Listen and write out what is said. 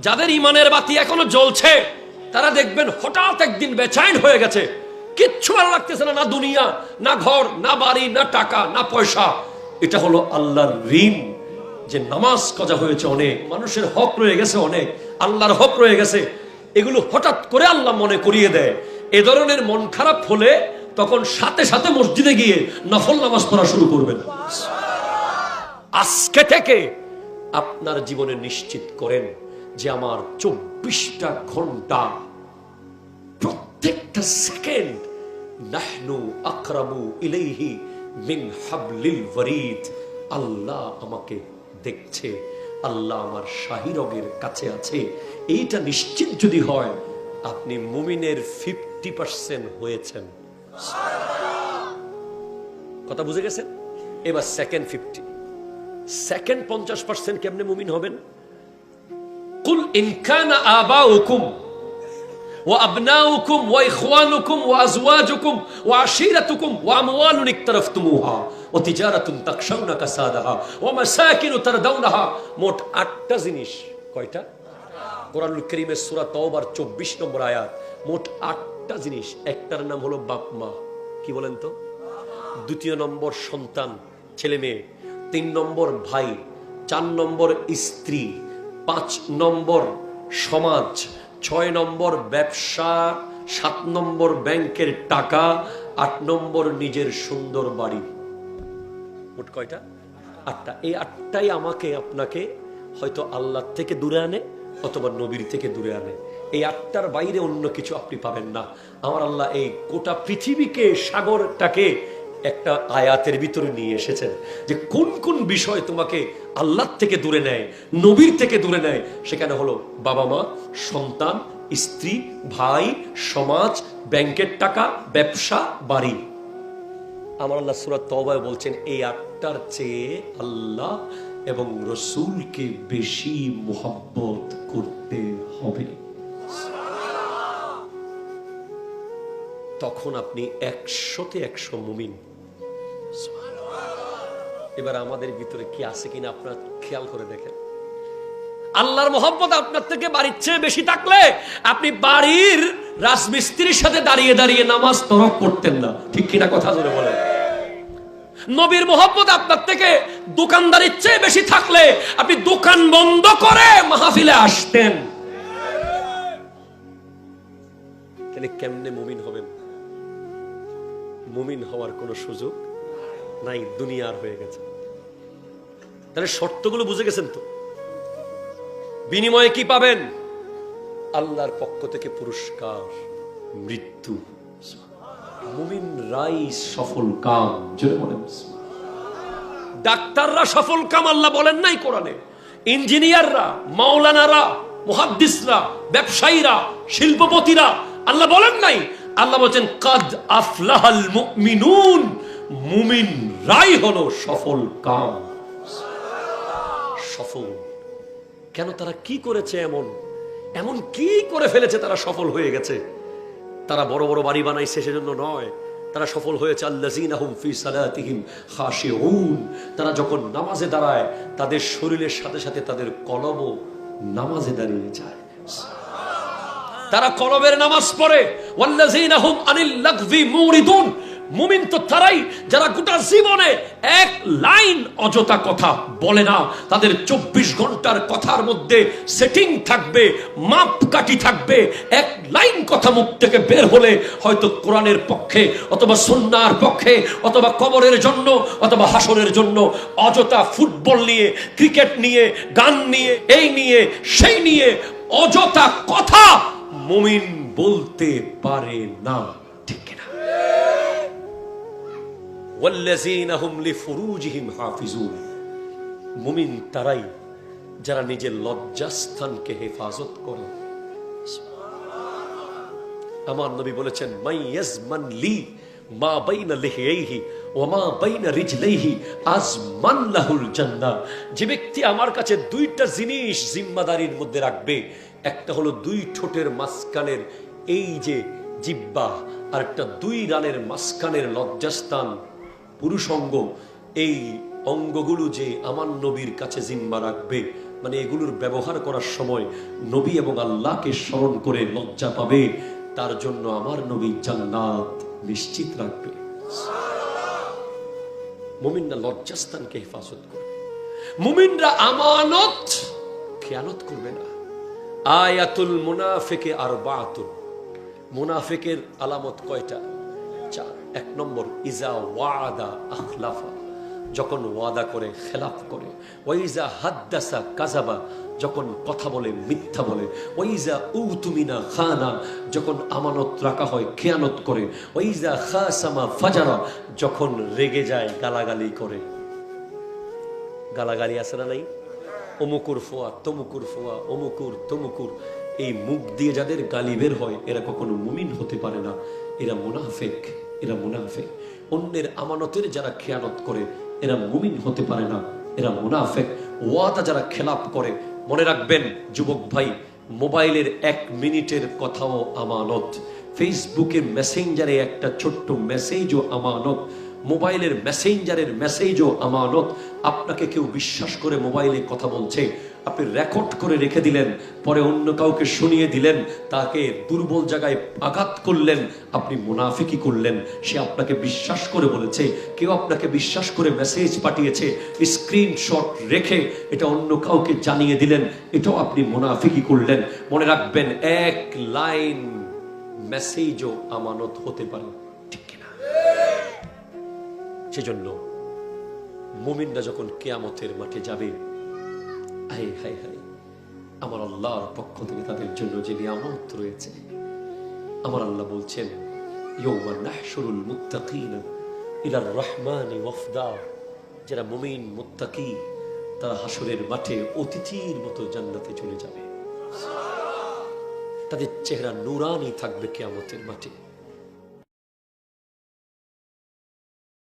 যাদের ইমানের বাতি এখনো জ্বলছে তারা দেখবেন হঠাৎ একদিন বেচैन হয়ে গেছে, কিচ্ছু ভালো লাগতেছে না, না দুনিয়া, না ঘর, না বাড়ি, না টাকা, না পয়সা। এটা হলো আল্লাহর ঋণ, যে নামাজ কাজা হয়েছে অনেক, মানুষের হক রয়ে গেছে অনেক, আল্লাহর হক রয়ে গেছে, এগুলো হঠাৎ করে আল্লাহ মনে করিয়ে দেয়। এ ধরনের মন খারাপ হলে তখন সাথে সাথে মসজিদে গিয়ে নফল নামাজ পড়া শুরু করবেন। আজকে থেকে আপনার জীবনে নিশ্চিত করেন যে আমার 24টা ঘন্টা, প্রত্যেকটা সেকেন্ড নাহনু আকরাবু ইলাইহি মিন হাবলিল ওয়ারিদ, আল্লাহ আমাকে দেখছে, আল্লাহ আমার শাহী রগের কাছে আছে। এইটা নিশ্চিত যদি হয়, আপনি মুমিনের 50% হয়েছেন। কথা বুঝে গেছেন? এবার সেকেন্ড 50% কেমনে মুমিন হবেন? কুল ইন কানা আবাউকুম ওয়া আবনাউকুম ওয়া ইখওয়ানুকুম ওয়া আজওয়াজুকুম ওয়া আশীরাতুকুম ওয়া আমওয়ালুন ইকতারাফতুমুহা ওয়া তিজারাতুন তাকশাউনা কাসাদাহা ওয়া মাসাকিনু তারদাউনাহা। মোট 8টা জিনিস। কয়টা? কোরআনুল কারীমের সূরা তাওবার 24 নম্বর আয়াত। মোট 8টা জিনিস। একটার নাম হলো বাপ মা। কি বলেন তো? 2 নম্বর সন্তান, ছেলে মেয়ে। 3 নম্বর ভাই। 4 নম্বর স্ত্রী। 5 নম্বর সমাজ। 6 নম্বর ব্যবসা। 7 নম্বর ব্যাংকের টাকা। 8 নম্বর নিজের সুন্দর বাড়ি। মোট কয়টা? 8টা। এই 8টাই আমাকে আপনাকে হয়তো আল্লাহ থেকে দূরে আনে অথবা নবীর থেকে দূরে আনে। এই 8টার বাইরে অন্য কিছু আপনি পাবেন না। আমার আল্লাহ এই গোটা পৃথিবীকে, সাগরটাকে একটা আয়াতের ভিতরে নিয়ে এসেছেন যে কোন কোন বিষয় তোমাকে আল্লাহ থেকে দূরে নেয়, নবীর থেকে দূরে নেয়। সেখানে হলো বাবা মা, সন্তান, স্ত্রী, ভাই, সমাজ, ব্যাংকের টাকা, ব্যবসা, বাড়ি। আমার আল্লাহ সূরা তাওবায় বলছেন এই 8টার চেয়ে আল্লাহ এবং রাসূলকে বেশি মুহাব্বত করতে হবে। তখন আপনি 100-তে 100 মুমিন। এবার আমাদের ভিতরে কি আছে কিনা আপনারা খেয়াল করে দেখেন। আল্লাহর মহব্বত আপনার থেকে বাড়ির চেয়ে বেশি থাকলে আপনি বাড়ির রাজমিস্ত্রির সাথে দাঁড়িয়ে দাঁড়িয়ে নামাজ তরক করতেন না। ঠিক কিনা কথা জোরে বলেন। নবীর মহব্বত আপনার থেকে দোকানদারির চেয়ে বেশি থাকলে আপনি দোকান বন্ধ করে মাহফিলে আসতেন। তাহলে কেমনে মুমিন হবেন? মুমিন হওয়ার কোনো সুযোগ নাই, দুনিয়ার হয়ে গেছে। তাহলে শর্তগুলো বুঝে গেছেন তো? বিনিময়ে কি পাবেন? আল্লাহর পক্ষ থেকে পুরস্কার, মৃত্যু। মুমিন রাই সফল কাম। জোরে বলেন। ডাক্তাররা সফল কাম আল্লাহ বলেন নাই কোরআনে। ইঞ্জিনিয়াররা, মাওলানারা, মুহাদ্দিসরা, ব্যবসায়ীরা, শিল্পপতিরা আল্লাহ বলেন নাই। আল্লাহ বলেন কাদ আফলাহাল মুমিনুন, মুমিন রাই হলো সফল কাম। সফল কেন? তারা কি করেছে? এমন কি করে ফেলেছে তারা সফল হয়ে গেছে? তারা বড় বড় বাড়ি বানাইছে সেজন্য নয়। তারা সফল হয়েছে আল্লাযীনা হুম ফি সালাতিহিম খাশিউন। তারা যখন নামাজে দাঁড়ায় তাদের শরীরের সাথে সাথে তাদের কলবও নামাজে দাঁড়িয়ে যায়। তারা কলবের নামাজ পড়ে। ওয়াল্লাযীনা হুম আনিল লাগভি মুরিদুন। মুমিন তো তারাই যারা গোটা জীবনে এক লাইন অযথা কথা বলে না। তাদের 24 ঘন্টার কথার মধ্যে সেটিং থাকবে, মাপকাঠি থাকবে। এক লাইন কথা মুখ থেকে বের হলে হয়তো কোরআনের পক্ষে অথবা সুন্নাহর পক্ষে অথবা কবরের জন্য অথবা হাসরের জন্য অযথা ফুটবল নিয়ে, ক্রিকেট নিয়ে, গান নিয়ে, এই নিয়ে, সেই নিয়ে অযথা কথা মুমিন বলতে পারে না। ঠিক কিনা? ওয়াল্লাযীনা হুম লিফুরুজিহিম হাফিজুন। মুমিন তারাই যারা নিজের লজ্জাস্থানকে হেফাজত করে। আমার নবী বলেছেন মাইয়াজমান লি মা বাইনা লিহিয়াইহি ওয়া মা বাইনা রিজলাইহি আজমান লাহুল জান্নাহ। যে ব্যক্তি আমার কাছে 2টা জিনিস জিম্মাদারির মধ্যে রাখবে, একটা হলো 2 ঠোঁটের মাঝখানের এই যে জিহ্বা, আর একটা 2 রানের মাঝখানের লজ্জাস্থান পুরুষ অঙ্গ, এই অঙ্গগুলো যে আমার নবীর কাছে জিম্মা রাখবে মানে এগুলোর ব্যবহার করার সময় নবী এবং আল্লাহকে স্মরণ করে লজ্জা পাবে, তার জন্য আমার নবী জান্নাত নিশ্চিত রাখবে। মুমিনরা লজ্জাস্থানকে হেফাজত করবে, মুমিনরা আমানত খেয়ানত করবে না। আয়াতুল মুনাফিকে আরবাতুন, মুনাফিকের আলামত কয়টা? 4। 1 নম্বর, ইজা ওয়াদা আখলাফা, যখন ওয়াদা করে খেলাফ করে। ওয়াইজা হাদ্দাসা কাযাবা, যখন কথা বলে মিথ্যা বলে। ওয়াইজা উতুমিনা খানা, যখন আমানত রাখা হয় খেয়ানত করে। ওয়াইজা খাসামা ফাজারা, যখন রেগে যায় গালাগালি করে। গালাগালি আছে না নাই? অমুকুর ফোয়া, তমুকুর ফোয়া, অমুকুর তমুকুর, এই মুখ দিয়ে যাদের গালি বের হয় এরা কখনো মুমিন হতে পারে না, এরা মুনাফিক, এরা মুনাফিক। অন্যের আমানতের যারা খেয়ানত করে এরা মুমিন হতে পারে না, এরা মুনাফিক। ওয়াদা যারা খেলাপ করে, মনে রাখবেন যুবক ভাই, মোবাইলের 1 মিনিটের কথাও আমানত, ফেসবুকের মেসেঞ্জারে একটা ছোট্ট মেসেজও আমানত, মোবাইলের মেসেঞ্জারের মেসেজও আমানত। আপনাকে কেউ বিশ্বাস করে মোবাইলে কথা বলছে, আপনি রেকর্ড করে রেখে দিলেন, পরে অন্য কাউকে শুনিয়ে দিলেন, তাকে দুর্বল জায়গায় আঘাত করলেন, আপনি মুনাফিকি করলেন। সে আপনাকে বিশ্বাস করে বলেছে, কেউ আপনাকে বিশ্বাস করে মেসেজ পাঠিয়েছে, স্ক্রিনশট রেখে এটা অন্য কাউকে জানিয়ে দিলেন, এটাও আপনি মুনাফিকি করলেন। মনে রাখবেন 1 লাইন মেসেজও আমানত হতে পারে, ঠিক কিনা? সেজন্য মুমিনরা যখন কিয়ামতের মাঠে যাবে, হায় হায় হায়, আমার আল্লাহর পক্ষ থেকে তাদের জন্য যে নিয়ামত রয়েছে, আমার আল্লাহ বলছেন ইয়াউমা নাহশুরুল মুত্তাকিনা ইলার রহমানি ওয়াফদা, যারা মুমিন মুত্তাকি তারা হাসরের মাঠে অতিথির মতো জান্নাতে চলে যাবে, তাদের চেহারা নূরানি থাকবে কিয়ামতের মাঠে।